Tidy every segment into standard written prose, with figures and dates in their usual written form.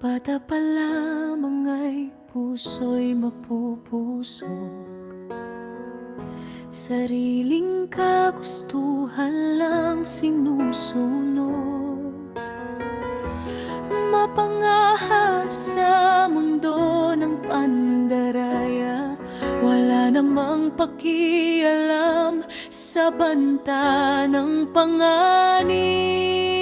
bata pa lamang ay puso'y mapupusok. Sariling kagustuhan lang sinusunod. Mapangahas sa mundo ng pandaraya, wala namang pakialam sa banta ng panganib.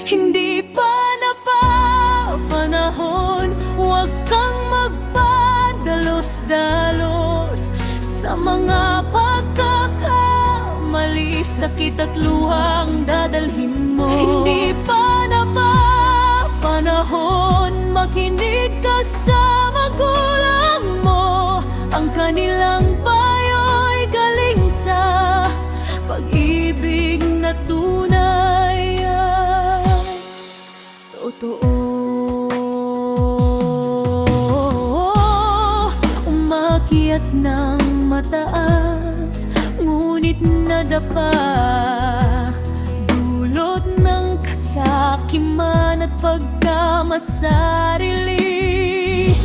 Hindi pa napapanahon, huwag kang magpadalos-dalos sa mga pagkakamali, sakit at luhang dadalhin mo. Hindi pa napapanahon, makinig ka sa magulang mo. Ang kanilang payo'y galing sa pag-ibig na tunay at totoo. Umakyat ng mataas, ngunit nadapa, dulot ng kasakiman at pagkamasarili.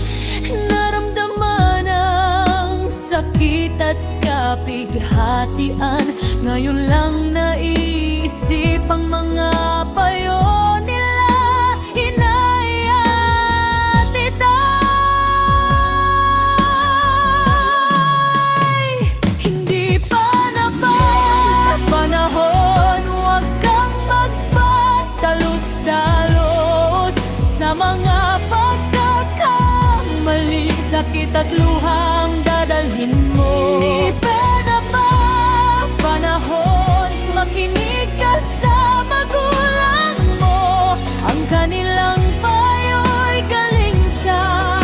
Naramdaman ang sakit at kapighatian, ngayon lang naiisip ang mga payo nila. Inayat itay, hindi pa napapanahon, huwag kang magpadalos-dalos sa mga pagkakamali, sakit at luhang dadalhin mo. Hindi pa napapanahon, makinig ka sa magulang mo. Ang kanilang payo'y galing sa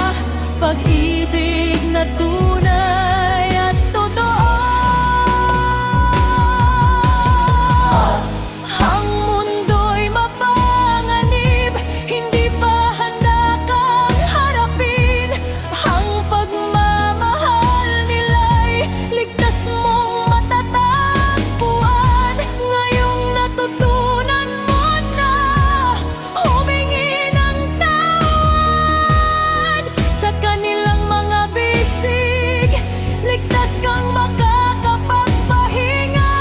pag-ibig na tunay at totoo. Ang mundo'y mapanganib, hindi pa handa kang harapin. Ang pagmamahal nila'y ligtas mong matatagpuan. Ngayong natutunan mo na humingi ng tawad sa kanilang mga bisig, ligtas kang makakapagpahinga.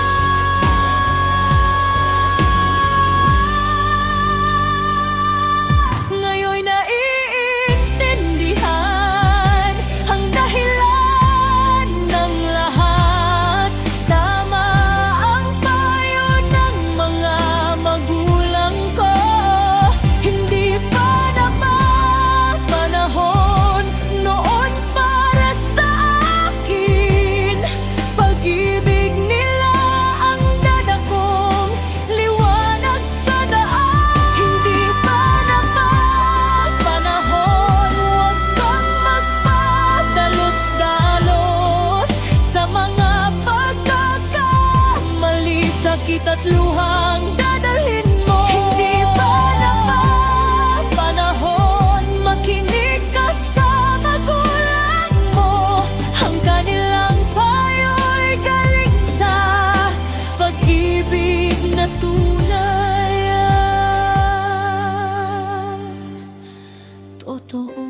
Ngayon'y naiintindihan ang dahilan ng lahat. Tama ang payo ng mga magulang ko. Hindi pa napapanahon noon para sa akin. Pag-ibig nila ang dadakong liwanag sa daan. Hindi pa napapanahon, huwag kang magpadalos-dalos sa mga pagkakamali, sakit at luhang dadalhin mo. Hindi pa napapanahon, makinig ka sa magulang mo. Ang kanilang payo'y galing sa pag-ibig na tunay at totoo.